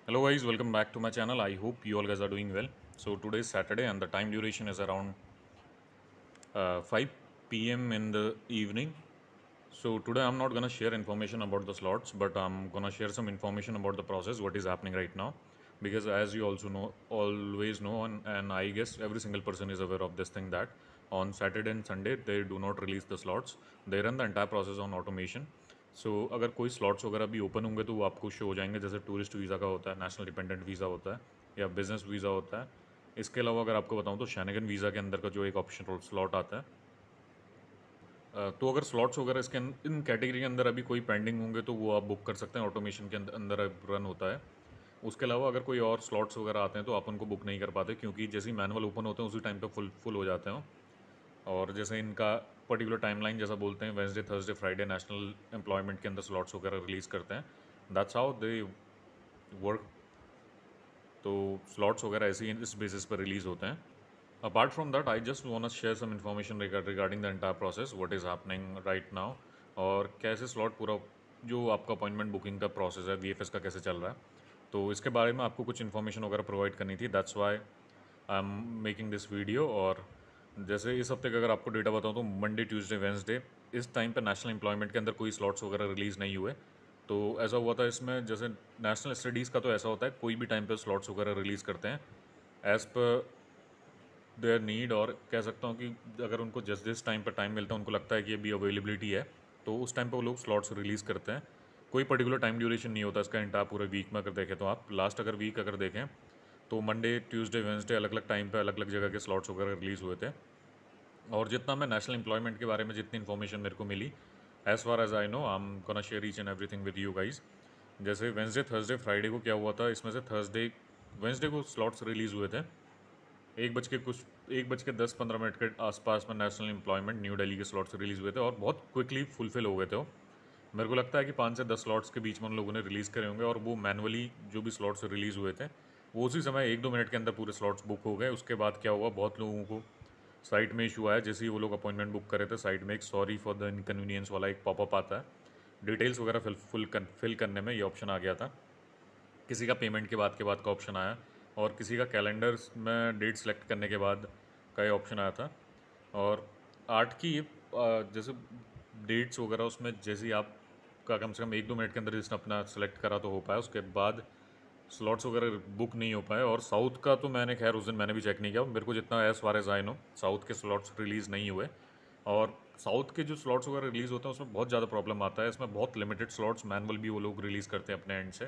Hello guys, welcome back to my channel. I hope you all guys are doing well. So today is Saturday and the time duration is around 5 p.m. in the evening. So today I'm not gonna share information about the slots, but I'm gonna share some information about the process, what is happening right now. Because as you also know, always know, and I guess every single person is aware of this thing that on Saturday and Sunday they do not release the slots. They run the entire process on automation. सो अगर कोई slots वगैरह भी open होंगे तो वो आपको show हो जाएंगे, जैसे टूरिस्ट वीज़ा का होता है, नेशनल डिपेंडेंट वीज़ा होता है या बिजनेस वीज़ा होता है। इसके अलावा अगर आपको बताऊं तो शैनगन वीज़ा के अंदर का जो एक ऑप्शन स्लॉट आता है, तो अगर स्लॉट्स वगैरह इसके इन कैटेगरी के अंदर अभी कोई पेंडिंग होंगे तो वो आप बुक कर सकते हैं, ऑटोमेशन के अंदर रन होता है। उसके अलावा अगर कोई और स्लॉट्स वगैरह आते हैं तो आप उनको बुक नहीं कर पाते, क्योंकि जैसे ही मैनुअल ओपन होते हैं उसी टाइम पे फुल हो जाते हैं। और जैसे इनका पर्टिकुलर टाइमलाइन जैसा बोलते हैं, Wednesday Thursday Friday national employment के अंदर स्लॉट्स वगैरह रिलीज़ करते हैं। That's how they work. तो स्लॉट्स वगैरह ऐसे ही इस बेसिस पर रिलीज़ होते हैं। Apart from that I just want to share some information regarding the entire process, what is happening right now, और कैसे स्लॉट पूरा जो आपका अपॉइंटमेंट बुकिंग का प्रोसेस है वीएफएस का कैसे चल रहा है। तो इसके बारे में आपको कुछ इन्फॉर्मेशन वगैरह प्रोवाइड करनी थी, that's why I am making this video. और जैसे इस हफ्ते का अगर आपको डेटा बताऊँ तो मंडे ट्यूसडे वेंसडे इस टाइम पे नेशनल एम्प्लॉयमेंट के अंदर कोई स्लॉट्स वगैरह रिलीज़ नहीं हुए। तो ऐसा हुआ था इसमें, जैसे नेशनल स्टडीज़ का तो ऐसा होता है कोई भी टाइम पे स्लॉट्स वगैरह रिलीज़ करते हैं एज़ पर देयर नीड, और कह सकता हूँ कि अगर उनको जिस टाइम पर टाइम मिलता है, उनको लगता है कि अभी अवेलेबिलिटी है, तो उस टाइम पे वो लोग स्लॉट्स रिलीज़ करते हैं। कोई पर्टिकुलर टाइम ड्यूरेशन नहीं होता इसका इंटायर पूरे वीक में। अगर देखें तो आप लास्ट अगर वीक अगर देखें तो मंडे ट्यूसडे वेंसडे अलग अलग टाइम पे अलग अलग जगह के स्लॉट्स वगैरह रिलीज़ हुए थे। और जितना मैं नेशनल एम्प्लॉयमेंट के बारे में जितनी इन्फॉर्मेशन मेरे को मिली, as far as I know, I am gonna share each and everything with you guys. जैसे वेंसडे थर्सडे फ्राइडे को क्या हुआ था, इसमें से थर्सडे वेंसडे को स्लॉट्स रिलीज़ हुए थे 1:10-15 के आसपास में। नेशनल एम्प्लॉयमेंट न्यू दिल्ली के स्लॉट्स रिलीज़ हुए थे और बहुत क्विकली फुलफिल हो गए थे वो। मेरे को लगता है कि 5 से 10 स्लॉट्स के बीच में उन लोगों ने रिलीज़ करे होंगे, और वो मैनुअली जो भी स्लॉट्स रिलीज़ हुए थे वो उसी समय 1-2 मिनट के अंदर पूरे स्लॉट्स बुक हो गए। उसके बाद क्या हुआ, बहुत लोगों को साइट में इशू आया, जैसे ही वो लोग अपॉइंटमेंट बुक करे थे साइट में एक सॉरी फॉर द इनकन्वीनियंस वाला एक पॉपअप आता है, डिटेल्स वगैरह फिल करने में ये ऑप्शन आ गया था। किसी का पेमेंट के बाद का ऑप्शन आया, और किसी का कैलेंडर में डेट सेलेक्ट करने के बाद का ये ऑप्शन आया था। और आर्ट की जैसे डेट्स वगैरह उसमें जैसे ही आपका कम से कम 1-2 मिनट के अंदर जिसने अपना सेलेक्ट करा तो हो पाया, उसके बाद स्लॉट्स वगैरह बुक नहीं हो पाए। और साउथ का तो मैंने खैर उस दिन मैंने भी चेक नहीं किया, मेरे को जितना as far as I know south के स्लॉट्स रिलीज़ नहीं हुए। और साउथ के जो स्लॉट्स वगैरह रिलीज़ होते हैं उसमें बहुत ज़्यादा प्रॉब्लम आता है, इसमें बहुत लिमिटेड स्लॉट्स मैनुअल भी वो लोग रिलीज़ करते हैं अपने एंड से।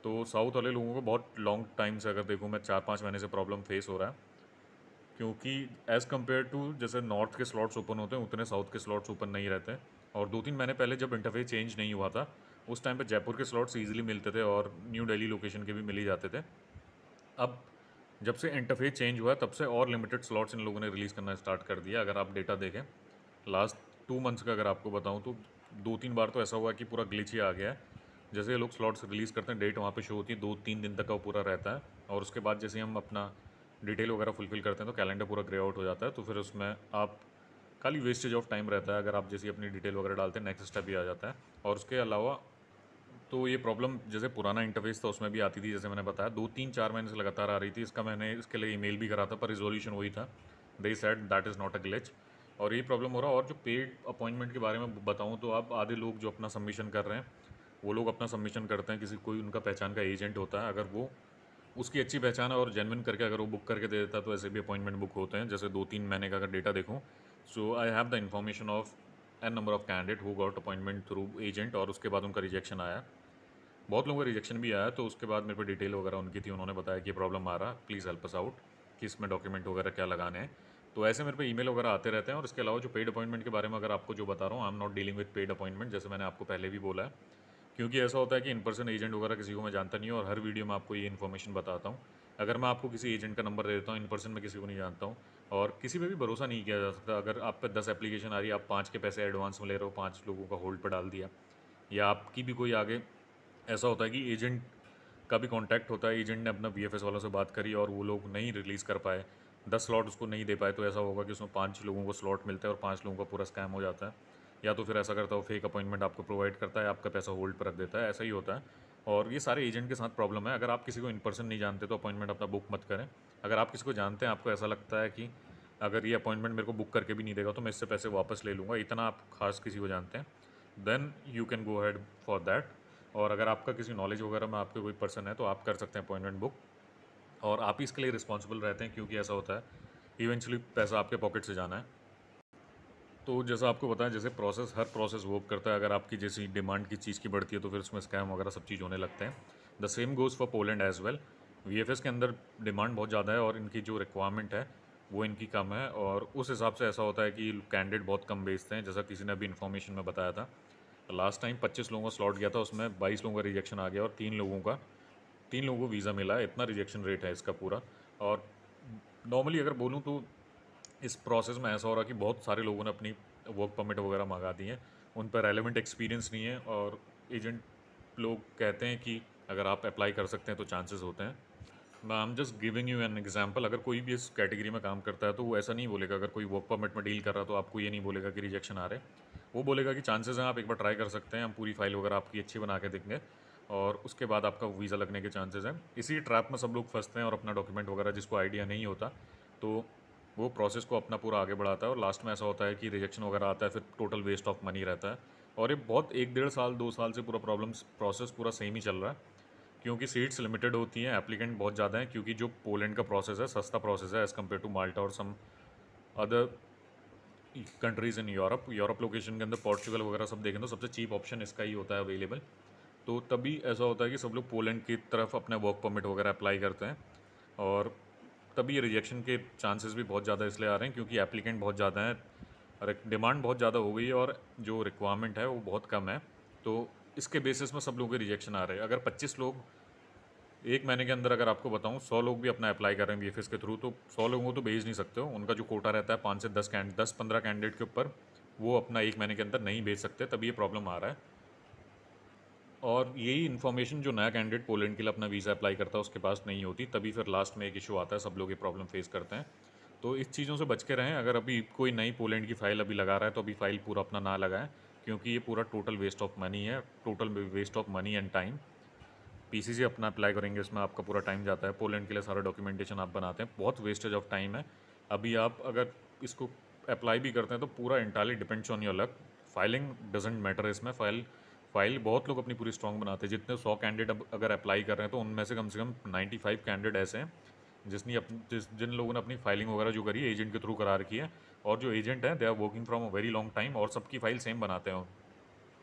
तो साउथ वाले लोगों को बहुत लॉन्ग टाइम से, अगर देखूँ मैं 4-5 महीने से प्रॉब्लम फेस हो रहा है, क्योंकि एज़ कम्पेयर टू जैसे नॉर्थ के स्लॉट्स ओपन होते हैं उतने साउथ के स्लॉट्स ओपन नहीं रहते। और 2-3 महीने पहले जब इंटरफेस चेंज नहीं हुआ था उस टाइम पे जयपुर के स्लॉट्स ईजिली मिलते थे और न्यू दिल्ली लोकेशन के भी मिल ही जाते थे। अब जब से इंटरफेस चेंज हुआ है तब से और लिमिटेड स्लॉट्स इन लोगों ने रिलीज़ करना स्टार्ट कर दिया। अगर आप डेटा देखें लास्ट 2 मंथ्स का अगर आपको बताऊं तो 2-3 बार तो ऐसा हुआ कि पूरा ग्लिच ही आ गया है। जैसे ये लोग स्लॉट्स रिलीज़ करते हैं, डेट वहाँ पे शो होती है, 2-3 दिन तक का वो पूरा रहता है, और उसके बाद जैसे हम अपना डिटेल वगैरह फुलफिल करते हैं तो कैलेंडर पूरा ग्रे आउट हो जाता है। तो फिर उसमें आप खाली वेस्टेज ऑफ टाइम रहता है, अगर आप जैसे अपनी डिटेल वगैरह डालते हैं नेक्स्ट स्टेप भी आ जाता है। और उसके अलावा तो ये प्रॉब्लम जैसे पुराना इंटरफेस था उसमें भी आती थी, जैसे मैंने बताया 2-3-4 महीने से लगातार आ रही थी। इसका मैंने इसके लिए ईमेल भी करा था पर रिजोल्यूशन वही था, they said that is not a glitch. और ये प्रॉब्लम हो रहा है। और जो पेड अपॉइंटमेंट के बारे में बताऊँ तो आप आधे लोग जो अपना सबमिशन कर रहे हैं वो लोग अपना सबमिशन करते हैं, किसी कोई उनका पहचान का एजेंट होता है, अगर वो उसकी अच्छी पहचान है और जेन्युइन करके अगर वो बुक करके दे देता है तो ऐसे भी अपॉइंटमेंट बुक होते हैं। जैसे 2-3 महीने का अगर डेटा देखूँ, so I have the information of an number of candidate who got appointment through agent, और उसके बाद उनका रिजेक्शन आया। बहुत लोगों का रिजेक्शन भी आया, तो उसके बाद मेरे पे डिटेल वगैरह उनकी थी, उन्होंने बताया कि प्रॉब्लम आ रहा, प्लीज़ हेल्प अस आउट कि इसमें डॉक्यूमेंट वगैरह क्या लगाने हैं। तो ऐसे मेरे पे ईमेल वगैरह आते रहते हैं। और इसके अलावा जो पेड अपॉइंटमेंट के बारे में अगर आपको जो बता रहा हूँ, I am not dealing with paid appointment, जैसे मैंने आपको पहले भी बोला है, क्योंकि ऐसा होता है कि इन पर्सन एजेंट वगैरह किसी को मैं जानता नहीं हूँ, और हर वीडियो में आपको ये इन्फॉर्मेशन बताता हूँ। अगर मैं आपको किसी एजेंट का नंबर दे देता हूँ, इन पर्सन में किसी को नहीं जानता हूँ, और किसी पे भी भरोसा नहीं किया जा सकता। अगर आप पे 10 एप्लीकेशन आ रही है, आप 5 के पैसे एडवांस में ले रहे हो, 5 लोगों का होल्ड पर डाल दिया, या आपकी भी कोई आगे ऐसा होता है कि एजेंट का भी कांटेक्ट होता है, एजेंट ने अपना वीएफएस वालों से बात करी और वो लोग नहीं रिलीज़ कर पाए, 10 स्लॉट उसको नहीं दे पाए, तो ऐसा होगा कि उसमें 5 लोगों को स्लॉट मिलता है और 5 लोगों का पूरा स्कैम हो जाता है। या तो फिर ऐसा करता है वो फेक अपॉइंटमेंट आपको प्रोवाइड करता है, आपका पैसा होल्ड पर रख देता है, ऐसा ही होता है। और ये सारे एजेंट के साथ प्रॉब्लम है। अगर आप किसी को इन पर्सन नहीं जानते तो अपॉइंटमेंट अपना बुक मत करें। अगर आप किसी को जानते हैं, आपको ऐसा लगता है कि अगर ये अपॉइंटमेंट मेरे को बुक करके भी नहीं देगा तो मैं इससे पैसे वापस ले लूँगा, इतना आप खास किसी को जानते हैं, then you can go ahead for that. और अगर आपका किसी नॉलेज वगैरह में आपके कोई पर्सन है तो आप कर सकते हैं अपॉइंटमेंट बुक, और आप ही इसके लिए रिस्पॉन्सिबल रहते हैं, क्योंकि ऐसा होता है इवेंचुअली पैसा आपके पॉकेट से जाना है। तो जैसा आपको बताया, जैसे प्रोसेस, हर प्रोसेस वर्क करता है। अगर आपकी जैसी डिमांड की चीज़ की बढ़ती है तो फिर उसमें स्कैम वगैरह सब चीज़ होने लगते हैं। The same goes for Poland as well. VFS के अंदर डिमांड बहुत ज़्यादा है और इनकी जो रिक्वायरमेंट है वो इनकी कम है, और उस हिसाब से ऐसा होता है कि कैंडिडेट बहुत कम बेचते हैं। जैसा किसी ने अभी इन्फॉर्मेशन में बताया था, लास्ट टाइम 25 लोगों का स्लॉट गया था, उसमें 22 लोगों का रिजेक्शन आ गया और 3 लोगों को वीज़ा मिला है। इतना रिजेक्शन रेट है इसका पूरा। और नॉर्मली अगर बोलूँ तो इस प्रोसेस में ऐसा हो रहा है कि बहुत सारे लोगों ने अपनी वर्क परमिट वगैरह मंगा दी हैं, उन पर रेलेवेंट एक्सपीरियंस नहीं है, और एजेंट लोग कहते हैं कि अगर आप अप्लाई कर सकते हैं तो चांसेस होते हैं। मैं I am just giving you an example. अगर कोई भी इस कैटेगरी में काम करता है तो वो ऐसा नहीं बोलेगा, अगर कोई वर्क परमिट में डील कर रहा है तो आपको ये नहीं बोलेगा कि रिजेक्शन आ रहे हैं। वो बोलेगा कि चांसेस हैं, आप एक बार ट्राई कर सकते हैं, हम पूरी फाइल वगैरह आपकी अच्छी बना के देंगे और उसके बाद आपका वीज़ा लगने के चांसेस हैं। इसी ट्रैप में सब लोग फंसते हैं और अपना डॉक्यूमेंट वगैरह जिसको आइडिया नहीं होता तो वो प्रोसेस को अपना पूरा आगे बढ़ाता है, और लास्ट में ऐसा होता है कि रिजेक्शन वगैरह आता है, फिर टोटल वेस्ट ऑफ मनी रहता है। और ये बहुत 1 डेढ़ साल 2 साल से पूरा प्रोसेस पूरा सेम ही चल रहा है, क्योंकि सीट्स लिमिटेड होती हैं, एप्लीकेंट बहुत ज़्यादा हैं, क्योंकि जो पोलैंड का प्रोसेस है सस्ता प्रोसेस है एज़ कम्पेयर टू माल्टा और some other countries in Europe location के अंदर पोर्चुगल वगैरह सब देखें तो सबसे चीप ऑप्शन इसका ही होता है अवेलेबल। तो तभी ऐसा होता है कि सब लोग पोलैंड की तरफ अपने वर्क परमिट वगैरह अप्लाई करते हैं, और तभी ये रिजेक्शन के चांसेस भी बहुत ज़्यादा इसलिए आ रहे हैं क्योंकि एप्लीकेंट बहुत ज़्यादा हैं, डिमांड बहुत ज़्यादा हो गई है और जो रिक्वायरमेंट है वो बहुत कम है। तो इसके बेसिस में सब लोगों के रिजेक्शन आ रहे हैं। अगर 25 लोग एक महीने के अंदर, अगर आपको बताऊं 100 लोग भी अपना अप्लाई कर रहे हैं बीएफएस के थ्रू, तो 100 लोगों को तो भेज नहीं सकते हो। उनका जो कोटा रहता है 5 से 10-15 कैंडिडेट के ऊपर, वो अपना एक महीने के अंदर नहीं भेज सकते, तभी ये प्रॉब्लम आ रहा है। और यही इन्फॉर्मेशन जो नया कैंडिडेट पोलैंड के लिए अपना वीज़ा अप्लाई करता है उसके पास नहीं होती, तभी फिर लास्ट में एक इशू आता है, सब लोग ये प्रॉब्लम फेस करते हैं। तो इस चीज़ों से बच के रहें। अगर अभी कोई नई पोलैंड की फ़ाइल अभी लगा रहा है तो अभी फ़ाइल पूरा अपना ना लगाएं, क्योंकि ये पूरा टोटल वेस्ट ऑफ मनी है, total waste of money and time. PCC अपना अप्लाई करेंगे, इसमें आपका पूरा टाइम जाता है। पोलैंड के लिए सारा डॉक्यूमेंटेशन आप बनाते हैं, बहुत वेस्टेज ऑफ टाइम है। अभी आप अगर इसको अप्लाई भी करते हैं तो पूरा entirely depends on your luck. Filing doesn't matter इसमें। फाइल बहुत लोग अपनी पूरी स्ट्रॉन्ग बनाते हैं। जितने 100 कैंडिडेट अगर अप्लाई कर रहे हैं तो उनमें से कम 95 कैंडिडेट ऐसे हैं जिन लोगों ने अपनी फाइलिंग वगैरह जो करी है एजेंट के थ्रू करा रखी है, और जो एजेंट हैं they are working from a very long time, और सबकी फ़ाइल सेम बनाते हैं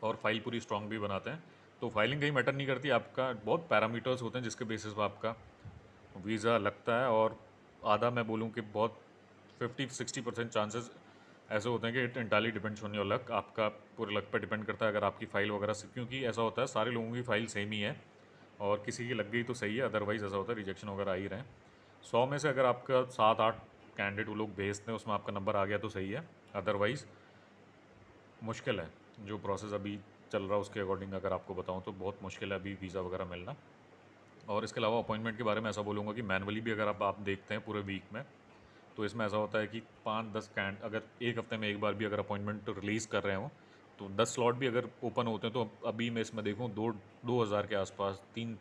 और फाइल पूरी स्ट्रॉन्ग भी बनाते हैं। तो फाइलिंग कहीं मैटर नहीं करती, आपका बहुत पैरामीटर्स होते हैं जिसके बेसिस पर आपका वीज़ा लगता है। और आधा मैं बोलूँ कि बहुत 50-60% चांसेस ऐसे होते हैं कि it entirely depends on your luck. आपका पूरे लक पर डिपेंड करता है अगर आपकी फ़ाइल वगैरह से, क्योंकि ऐसा होता है सारे लोगों की फ़ाइल सेम ही है और किसी की लग गई तो सही है, अदरवाइज़ ऐसा होता है रिजेक्शन वगैरह आ ही रहे हैं। 100 में से अगर आपका 7-8 कैंडिडेट वो लोग भेजते हैं उसमें आपका नंबर आ गया तो सही है, अदरवाइज़ मुश्किल है। जो प्रोसेस अभी चल रहा है उसके अकॉर्डिंग अगर आपको बताऊँ तो बहुत मुश्किल है अभी वीज़ा वगैरह मिलना। और इसके अलावा अपॉइंटमेंट के बारे में ऐसा बोलूँगा कि मैनुअली भी अगर आप देखते हैं पूरे वीक में, तो इसमें ऐसा होता है कि 5-10 अगर एक हफ्ते में एक बार भी अगर अपॉइंटमेंट रिलीज़ कर रहे हो तो 10 स्लॉट भी अगर ओपन होते हैं तो अभी मैं इसमें देखूँ 2,000 के आसपास, 3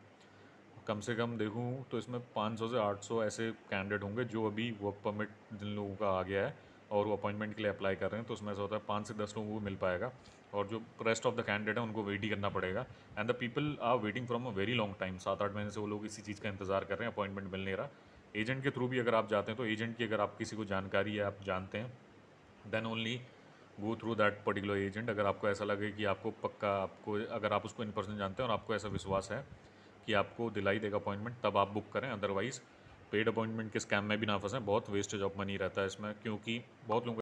कम से कम देखूँ तो इसमें 500 से 800 ऐसे कैंडिडेट होंगे जो अभी वर्क परमिट जिन लोगों का आ गया है और वो अपॉइंटमेंट के लिए अप्लाई कर रहे हैं। तो उसमें ऐसा होता है 5 से 10 लोगों को मिल पाएगा, और जो रेस्ट ऑफ द कैंडिडेट है उनको वेट ही करना पड़ेगा। And the people are waiting from a very long time. 7-8 महीने से वो लोग इसी चीज़ का इंतजार कर रहे हैं, अपॉइंटमेंट मिल नहीं रहा। एजेंट के थ्रू भी अगर आप जाते हैं तो एजेंट की अगर आप किसी को जानकारी है, आप जानते हैं, then only go through that particular agent. अगर आपको ऐसा लगे कि आपको पक्का, आपको अगर आप उसको इन पर्सन जानते हैं और आपको ऐसा विश्वास है कि आपको दिलाई देगा अपॉइंटमेंट, तब आप बुक करें। अदरवाइज़ पेड अपॉइंटमेंट के स्कैम में भी ना फंसें, बहुत वेस्टेज ऑफ मनी रहता है इसमें, क्योंकि बहुत लोगों